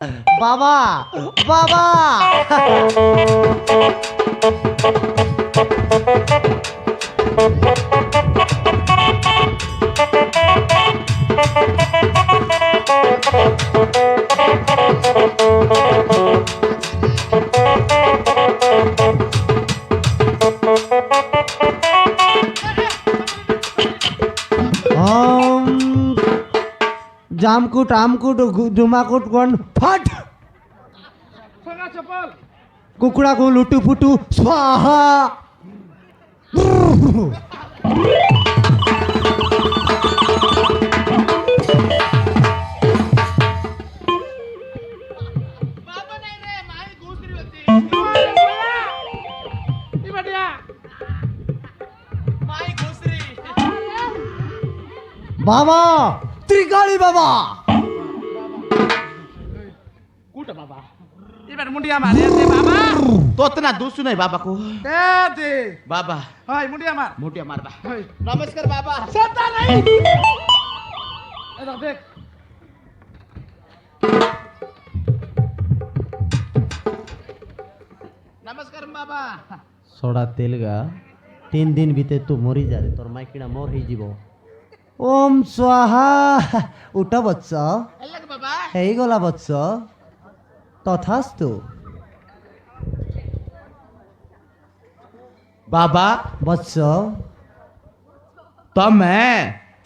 বাবা বাবা জামকুট আমকুট ডুমাকুট গন ফট কুকুড়া গু লুটু ফুটু স্বাহা বাবা ত্রিকালী বাবা कुठं बाबा एबार मुंडिया मारे दे बाबा तोत ना दुसू नाही बाबा को दे बाबा हाय मुंडिया मार मोठ्या मार बा हाय नमस्कार बाबा सत्ता नाही देख नमस्कार बाबा सड़ा तेल गा 3 दिन बीते तू मरी जा रे तोर माइकिना मोर ही जीव ओम स्वाहा उठ बत्स हेलक बाबा हेई गला बत्स तथास्तु बाबा बत्स तमे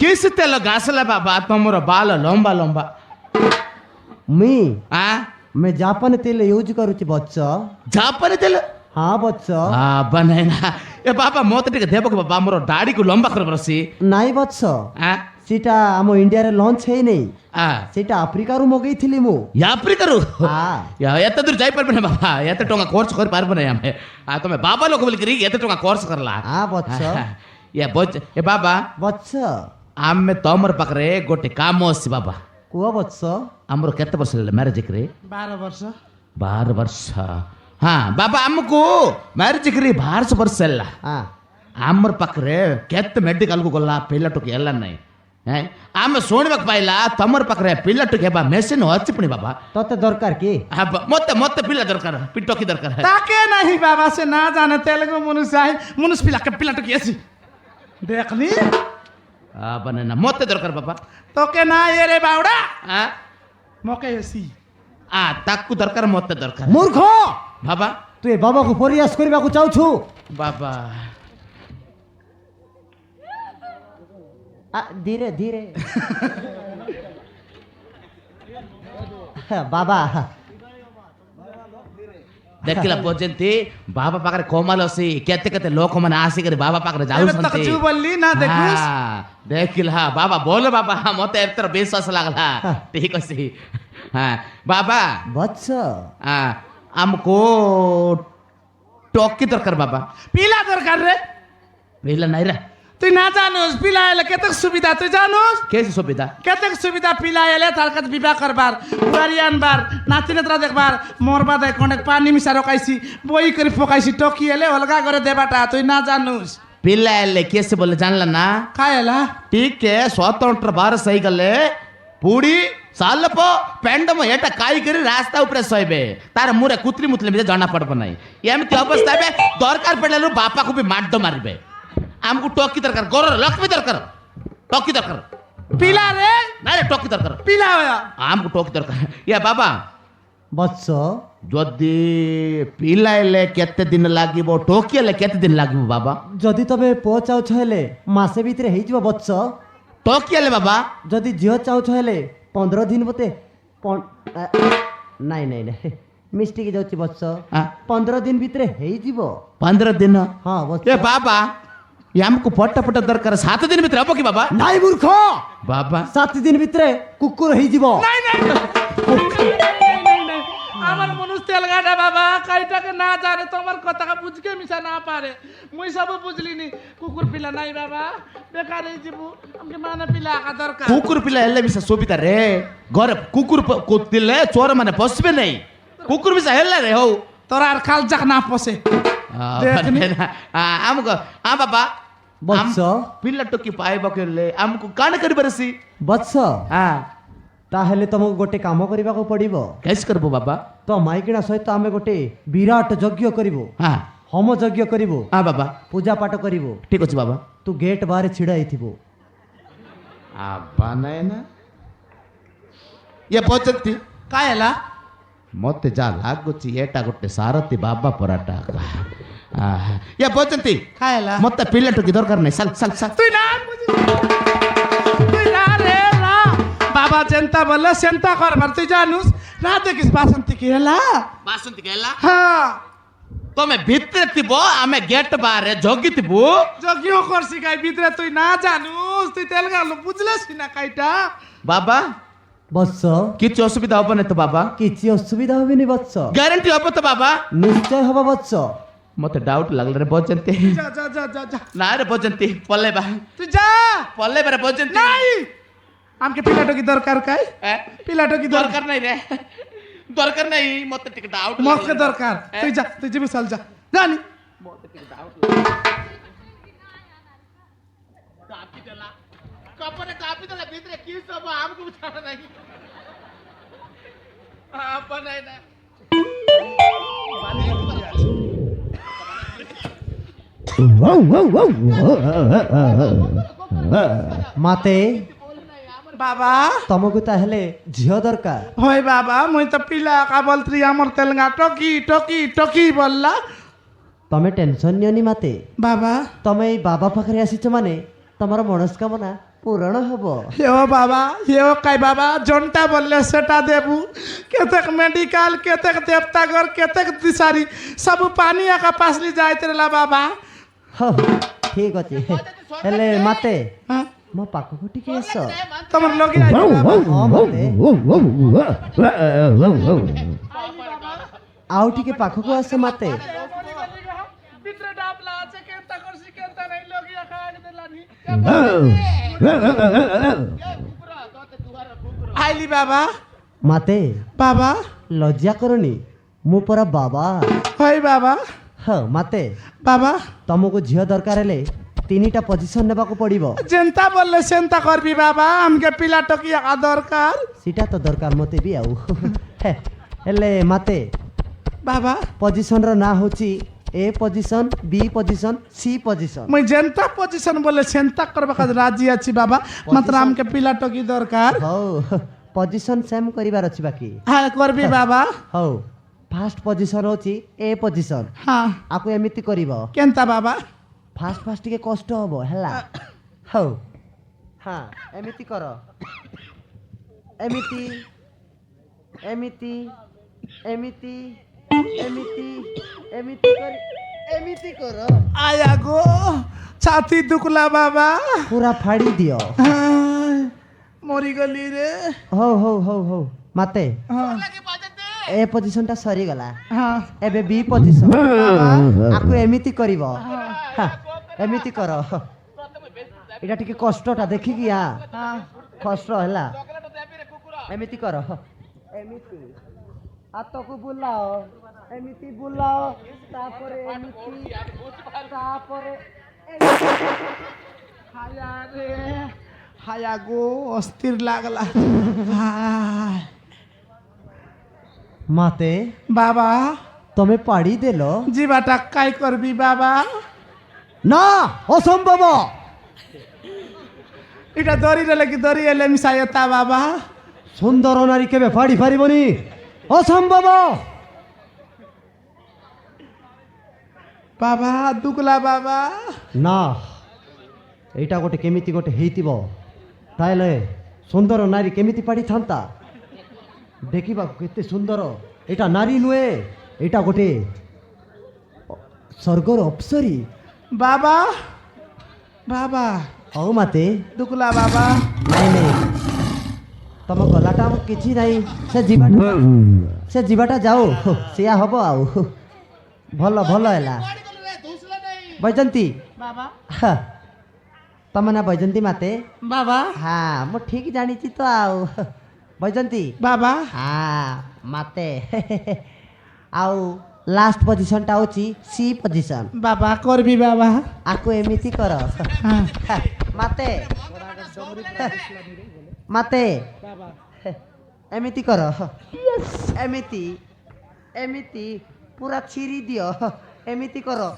किस तेल घासला बाबा तमरो बाल लंबा लंबा मी आ मैं जापान तेल यूज करूची बत्स जापानी तेल हाँ बत्स आ बनाइना ए बाबा मत टिके देबो के बाबा हमरो दाढ़ी को लंबा कर बरसी नाई बत्स आ सीटा आम इंडिया रे लॉन्च है नहीं आ सीटा अफ्रीका रु मगई थिली मु याप्री करू हाँ या एत दूर जाई परबे ना बाबा एत टंका कोर्स कर पारबे ना हमें आ तमे बाबा लोग बोल करी एत टंका कोर्स करला हाँ बत्स ये बोच ए बाबा बत्स आमे तमर पाखरे गोटे काम अछि बाबा कुआ बत्स हमरो केते वर्ष मैरिज करे 12 वर्ष 12 वर्ष हाँ बाबा हमको मैरिज करी 12 वर्ष ହେଲା हाँ हमर पाखरे केते मेडिकल को गला पिला टोकी ହେଲା नाही हैं आमे सोनिबक पाइला तमर पाखरे पिला टोकी बा मेसिन अछि पुनी बाबा तोते दरकार की मते मते पिला दरकार पिटोकी दरकार है ताके नहीं बाबा से ना जाने तेलुगु मनुष्य है मनुष्य पिला तो कैसी देख ली बने ना मते दरकार बाबा तो के ना ये रे बावड़ा आ मोके ऐसी आ ताकू दरकार मते दरकार मूर्ख बाबा तू ए बाबा को प्रयास करबा को चाहू छु बाबा धीरे धीरे बाबा देखिला पजंती बाबा पाखरे कोमल अछि केते केते लोक माने आसी करे बाबा पाखरे जाउ एबे तक संती चू बोलली ना देखुस देखिला बाबा बोल बाबा मते एतर विश्वास लागला ठीक अछि हां बाबा वत्स हमको टोकी दरकार बाबा पीला दरकार रे पहिला नाही रे तू ना जानोस पीला एले केतक सुविधा तू जानोस कैसे सुविधा केतक सुविधा पीला एले तारकत विवाह करबार बुआरियान बार नाती नेत्रा देखबार मोरबा दे कोने पानी मिसा रखाइसी बोई करी फोकाइसी टोकी एले अलगा करे देबाटा तू ना जानोस पिल्ला एले कैसे बोले जानला ना कायला ठीक है स्वतंत्र भारत सही गले पूड़ी सालप पेंडम एटा काई करी रास्ता ऊपर सोइबे तार मुरे कुत्री मुतले में जाना पड़बो नहीं एमती अवस्था में दरकार पड़ले बापा को भी माड्डो मारबे हमको टोकी दरकार गोर लक्ष्मी दरकार टोकी दरकार पीला रे नहीं रे टोकी दरकार पीला होया हमको टोकी दरकार या बाबा वत्स जदी पिलाइले केते दिन लागिबो टोकी ले केते दिन लागिबो बाबा जदि तबे पुଅ चाहू हेले मासे भितर हेई जीव वत्स टोकी ले बाबा जदि झियो चाहू हेले 15 दिन बते नहीं नहीं नहीं मिस्टेक जाउची वत्स हाँ। 15 दिन भितर हेई जीव 15 दिन हां वत्स ए बाबा ये हमको पट्टा पट्टा दरकार 7 दिन भीतर हबो की बाबा नाई मूर्ख बाबा 7 दिन भितर कुकुर हेई जीव नहीं नहीं আমার মনুষ তেল গাড়া বাবা কাইটাকে না জানে তোমার কথা বুঝকে মিশা না পারে মুই সব বুঝলিনি কুকুর পিলা নাই বাবা বেকার এই জীবু আমাকে মানে পিলা আকা দরকার कुकुर पिला ಎಲ್ಲ ಬಿಸ ಸೋಬಿತಾ ರೇ घर कुकुर ಕೂತಿಲ್ಲ ಚೋರ ಮನೆ ಪಸ್ಬೆ ನೈ कुकुर ಬಿಸ ಎಲ್ಲ ರೇ ಹೋ তোরা আর খাল যাক না পসে हमको हां बाबा वत्स पिल्ला टोकी पाए बकेले हमको कान करी बरसी वत्स हां ତାହେଲେ ତମକୁ ଗୋଟେ କାମ କରିବାକୁ ପଡ଼ିବ। कैसे करबो बाबा? ତ ମାଇକିଣା ସହିତ ଆମେ ଗୋଟେ ବିରାଟ ଯଜ୍ଞ କରିବୁ, हाँ ହୋମ ଯଜ୍ଞ କରିବୁ, हाँ बाबा ପୂଜା ପାଠ କରିବୁ। ठीक ଅଛି बाबा। ତୁ ଗେଟ୍ ବାହାରେ ଛିଡ଼ା ହେଇଥିବୁ। आबा नाही ना ये ପଚନ୍ତି काय ହେଲା ମତେ ଯା ଲାଗୁଛି ଏଟା ଗୋଟେ ସାରଥୀ ବାବା ପରାଟା ये ପଚନ୍ତି काय ହେଲା ମତେ ପିଲାଟୁ କି ଦରକାର ନାହିଁ ସାଲ ସାଲ ସାଲ তুই না তুই না রে না বাবা যেন্তা বললে সেন্তা করবার তুই জানুস না দেখিস বাসন্তী কি ହେଲା ବାସନ୍ତୀ କହିଲା হ্যাঁ ତମେ ଭିତରେ ଥିବ ଆମେ ଗେଟ୍ ବାହାରେ ଜଗିଥିବୁ যজ্ঞ করছি কাই ভিতরে তুই না জানুস তুই তেল গালো বুঝলেস না কাইটা ବାବା ବତ୍ସ କିଛି ଅସୁବିଧା ହବନି ତ ବାବା କିଛି ଅସୁବିଧା ହବନି ବତ୍ସ, ଗ୍ୟାରେଣ୍ଟି ହବ ତ বাবা ନିଶ୍ଚୟ ହବ ବତ୍ସ। ମତେ ଡାଉଟ୍ ଲାଗିଲା ରେ ବଚନ୍ତି যা যা যা যা যা ନା ରେ ବଚନ୍ତି ପଲେଇବା তুই যা ପଲେଇବା ରେ ବଚନ୍ତି নাই আমাকে পিলাটো কি দরকার কাই পিলাটো কি দরকার ଦରକାର ନାହିଁ ରେ ଦରକାର ନାହିଁ ମତେ ଟିକେ ଡାଉଟ୍ মকে দরকার তুই যা তুই যাবি চল যা জানি କାପି ଦେଲା କପରେ କାପି ଦେଲା ଭିତରେ କି ସବୁ ଆମକୁ ଛାଡ ନାହିଁ ଆପଣ ନାହିଁ ନା ମାତେ বাবা ତମକୁ ତାହେଲେ ଝିଅ ଦରକାର। হয় বাবা মুই তো পিলা কা বলত্রি আমার তেলঙ্গা টকি টকি টকি বললা ତମେ ଟେନସନ୍ ନିଅନି ମାତେ, বাবা ତମେ ଏଇ ବାବା ପାଖରେ ଆସିଛ ମାନେ ତମର ମନସ୍କାମନା ପୂରଣ ହବ। হেও বাবা হেও কাই বাবা জনটা বললে সেটা দেবু কেতেক মেডিকাল কেতেক দেবতাঘর কেতেক দিশারি সবু পানি একা পাসলি যাইতে রেলা বাবা ହଉ ଠିକ ଅଛି, ହେଲେ ମାତେ হ্যাঁ ମୋ ପାଖକୁ ଟିକେ ଆସ। তোমার লগে আইবা বাবা ହଁ ମାତେ, ଆଉ ଟିକେ ପାଖକୁ ଆସ ମାତେ। ভিতরে ডাবলা আছে কেনতা করছি কেনতা নাই লগিয়া খাওয়া দিলানি আইলি বাবা ମାତେ বাবা ଲଜ୍ଜା କରନି, ମୁଁ ପରା ବାବା। হয় বাবা ହଁ ମାତେ, বাবা ତମକୁ ଝିଅ ଦରକାର ହେଲେ 3ଟା ପୋଜିସନ୍ ନେବାକୁ ପଡ଼ିବ। যেনতা বললে সেনতা করবি বাবা আমকে পিলা টকি একা দরকার ସେଇଟା ତ ଦରକାର ମୋତେ ବି ଆଉ ହେଲେ ମାତେ বাবা ପୋଜିସନ୍ର ନାଁ ହେଉଛି A position, B position, C position. মুই যেনতা পজিশন বলে সেনতা করবা কাজ রাজি আছি বাবা মাত্র আমকে পিলা টকি দরকার ହଉ ପୋଜିସନ୍ ସେମ୍ କରିବାର ଅଛି ବାକି। হ্যাঁ করবি বাবা ହଉ ଫାଷ୍ଟ ପୋଜିସନ୍ ହେଉଛି A ପୋଜିସନ୍। হ্যাঁ ଆକୁ ଏମିତି କରିବ, কেনতা বাবা ଫାଷ୍ଟ ଟିକେ କଷ୍ଟ ହବ ହେଲା। ହଉ ହଁ ଏମିତି କର, ଏମିତି ଏମିତି ଏମିତି ଏମିତି ଏମିତି କରି ଏମିତି କର, আয়া গো ছাতি দুকলা বাবা ପୁରା ଫାଡ଼ି ଦିଅ। হ্যাঁ, মরি গলি রে ହଉ ହଉ ହଉ ହଉ ମାତେ হ্যাঁ ଏ ପୋଜିସନ୍ଟା ସରିଗଲା, হ্যাঁ ଏବେ B ପୋଜିସନ୍। ଆକୁ ଏମିତି କରିବ, ହଁ, ଏମିତି କର। ଏଇଟା ଟିକେ କଷ୍ଟଟା ଦେଖିକି হ্যাঁ କଷ୍ଟ ହେଲା, ଏମିତି କର, ଏମିତି ହାତକୁ ବୁଲାଅ, ଏମିତି ବୁଲାଅ, ତାପରେ ଏମିତି, ତାପରେ হায়া রে হায়া গো অস্থির লাগলা হায়। মাতে বাবা ତମେ ପାଡ଼ି ଦେଲ। জিবাটা কাই করবি বাবা ନା ଅସମ୍ଭବ, এটা দড়িরে লাগি দড়ি এলে মিশাইতা বাবা ସୁନ୍ଦର ନାରୀ କେବେ ପାଡ଼ି ପାରିବନି, ଅସମ୍ଭବ। বাবা দুকলা বাবা ନା ଏଇଟା ଗୋଟେ କେମିତି ଗୋଟେ ହେଇଥିବ, ତାହେଲେ ସୁନ୍ଦର ନାରୀ କେମିତି ପାଡ଼ିଥାନ୍ତା? ଦେଖିବାକୁ କେତେ ସୁନ୍ଦର, ଏଇଟା ନାରୀ ନୁହେଁ, ଏଇଟା ଗୋଟେ ସ୍ୱର୍ଗର ଅପ୍ସରୀ। বাবা বাবা ହଉ ମାତେ, দুকলা বাবা ନାଇଁ ନାଇଁ ତମ ଗଲାଟା ଆଉ କିଛି ନାହିଁ, ସେ ଯିବାଟା ଯାଉ, ସେଇଆ ହବ ଆଉ। ଭଲ ଭଲ ହେଲା। ବୈଜନ୍ତୀ, বাবা ତମ ନା ବୈଜନ୍ତୀ ମାତେ? বাবা ହଁ ମୁଁ ଠିକ୍ ଜାଣିଛି ତ ଆଉ। ବୈଜନ୍ତୀ, বাবা ହଁ ମାତେ ଆଉ ଲାଷ୍ଟ ପୋଜିସନ୍ଟା ହେଉଛି C ପୋଜିସନ୍। বাবা করবি বাবা ଆକୁ ଏମିତି କର, হ্যাঁ ମାତେ ମାତେ বাবা ଏମିତି କର ଏମିତି ଏମିତି ପୁରା ଚିରି ଦିଅ ଏମିତି କର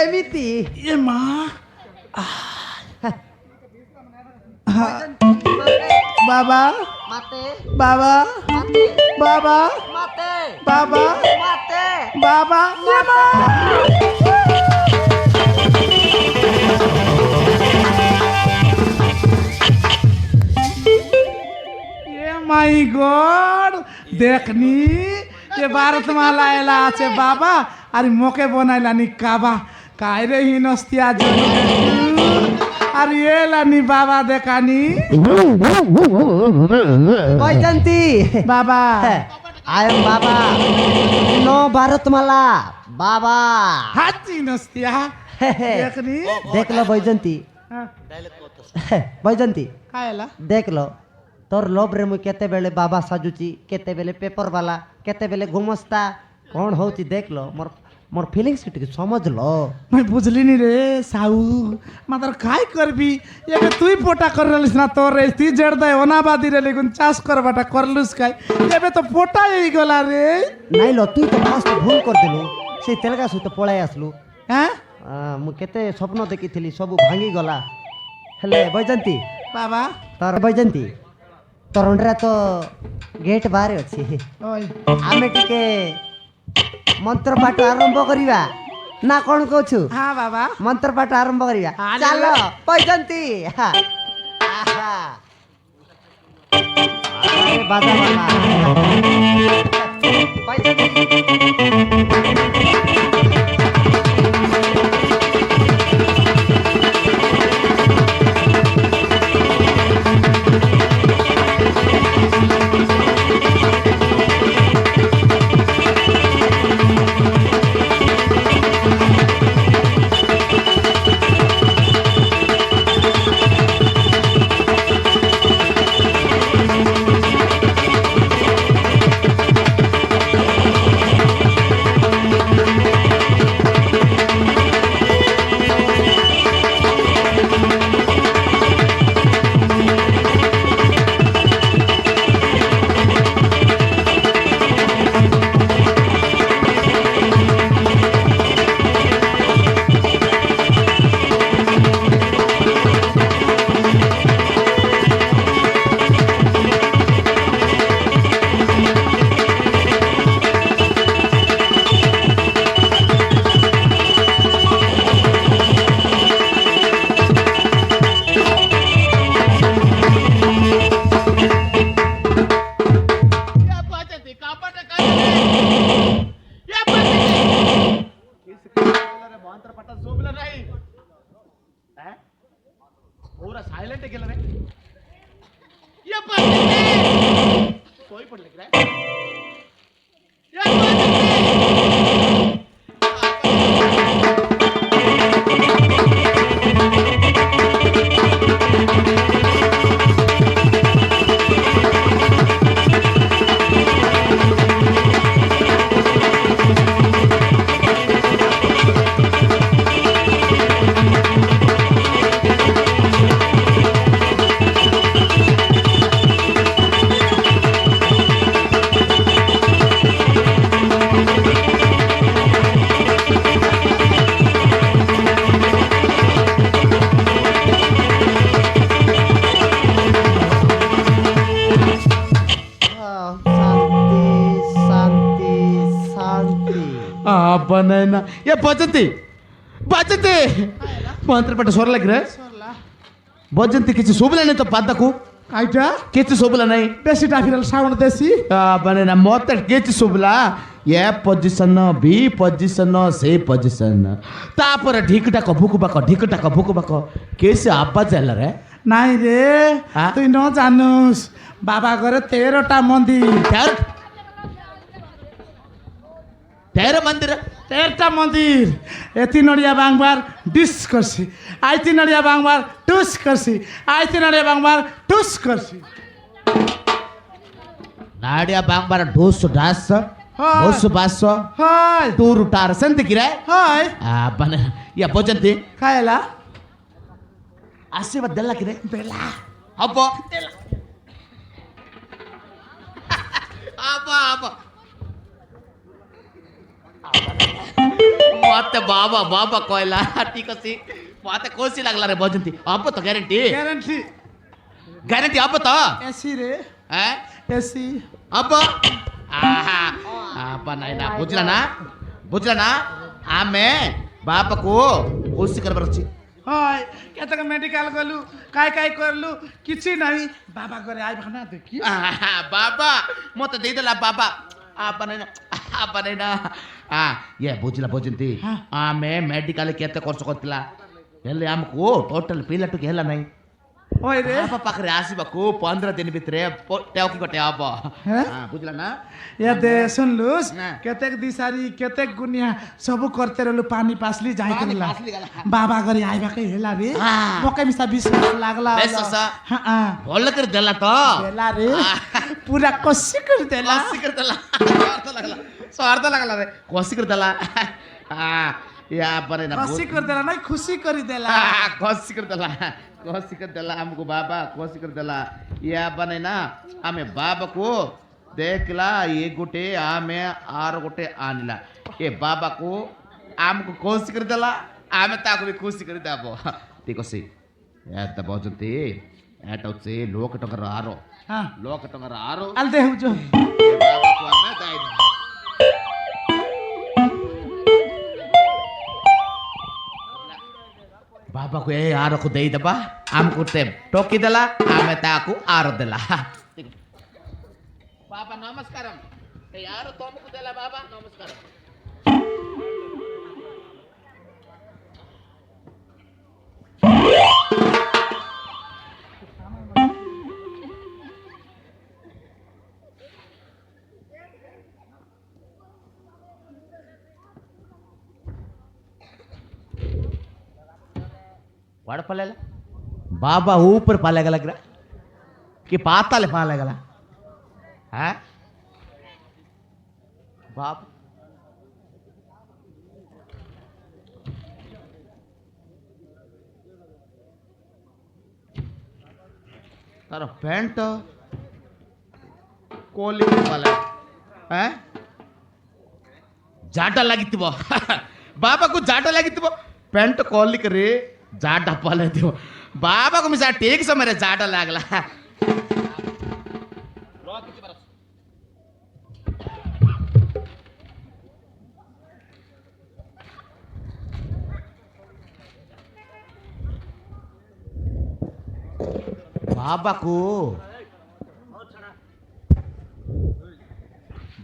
ଏମିତି ଏ ମା বাবা মাতে বাবা মাতে বাবা মাতে বাবা মাতে বাবা মাই গড দেখনি যে ভারতমালা এলা আছে বাবা আর মোকে বনাইলানি কাবা কায়রে হিনস্তিয়া আর এলানি বাবা দেখানি বৈজন্তী বাবা আই এম বাবা নো ভারতমালা বাবা হাতি নস্তিয়া দেখনি দেখলো বৈজন্তী বৈজন্তী কায়লা দেখলো তোর লোଭରେ ମୁଁ କେତେବେଳେ ବାବା ସାଜୁଛି କେତେବେଳେ ପେପର ବାଲା କେତେବେଳେ ଘୁମସ୍ତା କ'ଣ ହଉଛି ଦେଖିଲ ମୋର ମୋର ଫିଲିଙ୍ଗସ୍ ଟିକେ ସମଝଲ मैं बुझलिनी रे साऊ मात्र काय करबी एबे तुई पोटा कर रहलिस ना तोर रे ती जड़ दे ओनाबादी रे लेकिन चाष करबाटा करलुस काय एबे तो पोटा हेई गला रे ନାଇଁ ଲ ତୁଇ ତ ଫାଷ୍ଟ ଭୁଲ କରିଦେଲୁ ସେଇ ତେଲଗା ସହିତ ପଳାଇ ଆସିଲୁ हैं ମୁଁ କେତେ ସ୍ୱପ୍ନ ଦେଖିଥିଲି ସବୁ ଭାଙ୍ଗିଗଲା ହେଲେ ବୈଜନ୍ତୀ बाबा ତୋର ବୈଜନ୍ତୀ ତୋର ଅଣ୍ଡରା ତ ଗେଟ୍ ବାହାରେ ଅଛି ओय ଆମେ ଟିକେ ମନ୍ତ୍ର ପାଠ ଆରମ୍ଭ କରିବା ନା କ'ଣ କହୁଛୁ हां बाबा ମନ୍ତ୍ର ପାଠ ଆରମ୍ଭ କରିବା ଆରେ ଚାଲ ବୈଜନ୍ତୀ ବାଜା ବାଲା ବୈଜନ୍ତୀ पूरा सायलेंट गेला रे सोय पडले की रे बनाना ये बजती बजती मंत्र पट सोर लग रे बजती किसी सोबला नहीं तो पादकू काइटा किसी सोबला नहीं बेसी डाफिरल साउंड देसी बनाना मत किसी सोबला ये पोजीशन बी पोजीशन से पोजीशन तापर ढिकटा को भूक बाको कैसे आवाज आला रे नाही रे हाँ? तुई न जानुस बाबा घरे 13टा मंदिर तेरे मंदिर 13टा मंदिर एति नडिया बांगबार डिस करसी आइति नडिया बांगबार टुस करसी आइति नडिया बांगबार टुस करसी नाडिया बांगबार ढोस डास हाँ। बोस बास हाय टूर टार संत किरे हाय बने या बजती कायला आशीर्वाद देला किरे बेला हबो আবা আবা মতে বাবা বাবা কইলা ঠিক আছে মতে কোসি লাগলা রে বজন্তি আপ তো গ্যারান্টি গ্যারান্টি গ্যারান্টি আপ তো এসি রে হ্যাঁ এসি আব্বা আব্বা নাই না বুঝলা না আমি বাবাকু খুশি করবার ଅଛି হয় কেতক মেডিকাল গলু কাই করলু কিছু নাই বাবা ঘরে আইবা না দেখি বাবা মতে ଦେଇଦେଲା ବାବା ଆବା ନାଇଁ ନା ଇଏ ବୁଝିଲା ବୁଝନ୍ତି ଆମେ ମେଡିକାଲ କେତେ ଖର୍ଚ୍ଚ କରିଥିଲା ହେଲେ ଆମକୁ ଟୋଟାଲ ପିଲାଟୁକି ହେଲା ନାହିଁ ওই রে ବାପା ପାଖରେ ଆସିବାକୁ 15 ଦିନ ଭିତରେ ଟେଉକି ଗୋଟେ ହବ ବୁଝିଲା ନା या दे सुनलुस ना। केतेक दिसारी केतेक गुनिया सब करते रहलु पानी पासली जाई पानी करला पासली गला। बाबा घरे आइबा के हेला रे हाँ। मोके मिसा विश्वास लागला विश्वास? हां ଭଲ କରି ଦେଲା ତ देला रे पूरा कोसी कर देला କଷି କରି ଦେଲା ସ୍ୱାର୍ଥ ଲାଗଲା ରେ କଷି କରି ଦେଲା ୟା ପରେ ନା कोसी कर देला नहीं खुशी करी देला କଷି କରି ଦେଲା ଆମକୁ ବାବା କଷି କରି ଦେଲା ୟା ବନେ ନା ଆମେ ବାବାକୁ ଦେଖିଲା ଇଏ ଗୋଟେ ଆମେ ଆର ଗୋଟେ ଆଣିଲା ଏ ବାବାକୁ ଆମକୁ ଖୁସି କରି ଦେଲା ଆମେ ତାକୁ ବି ଖୁସି କରି ଦେବ ଠିକ ଅଛି ଏତ ବଜନ୍ତି ଏଟା ହଉଛି ଲୋକ ଟଙ୍କାର ଆର हां ଲୋକ ଟଙ୍କାର ଆର अल दे जो ଏ ବାବାକୁ ଆମେ ଦେଇଦେବୁ ବାବାକୁ ଏ ଆରକୁ ଦେଇଦେବା ଆମକୁ ଟୋକି ଦେଲା ଆମେ ତାକୁ ଆର ଦେଲା ବାବା ନମସ୍କାର ଏ ଆର ତମକୁ ଦେଲା ବାବା ନମସ୍କାର वाड़ पलेला बाबा ऊपर पालेगा लग रहा कि पाताले पालेगा है बाप तार पैंट कोली पाले है जाटा लगिथिबो बाबा को जाटा लगिथिबो पैंट कोली करे जाटा पाले दियो बाबा को मिसा ठीक समय रे जाटा लागला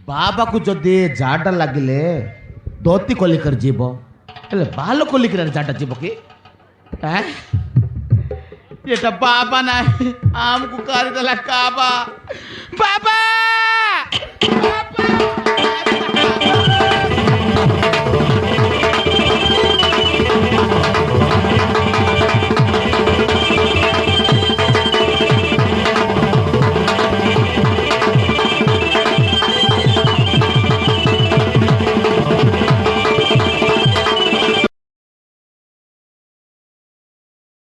बाबा को जदि जाटा लगिले धोती कोलिकर जीव हेले बाल कोलिकर जाटा जीव कि এটা বাবা নাই আমকু কারি দেলা কাবা বাবা বাবা